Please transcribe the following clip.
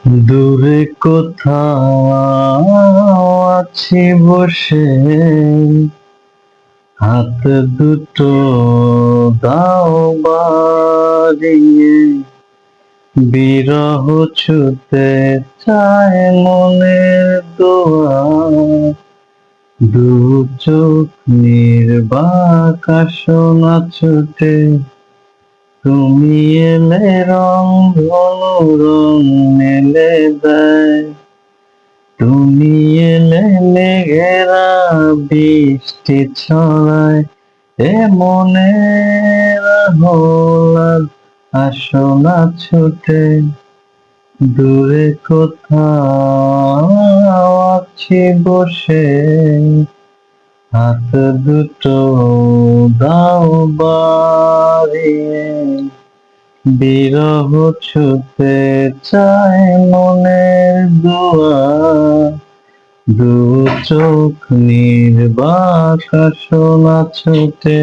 দূরে কোথাও আছি বসে, হাত দুটো দাও বাড়িয়ে, বিরহ ছুতে চায় মনের দুয়ার। দু চোখ নির্বাক আসনা ছুটে, তুমি এলে রং ধনু রং মেলে দেয়। তুমি এলে মেঘেরা বৃষ্টি ছড়ায়, এ মনের আহ্লাদ আসনা ছুটে। দূরে কোথাও আছি বসে, হাত দুটো দাও বাড়িয়ে, বিরহ ছুতে চায় মনের দুয়ার। দু চোখ নির্বাক আসনা ছুটে।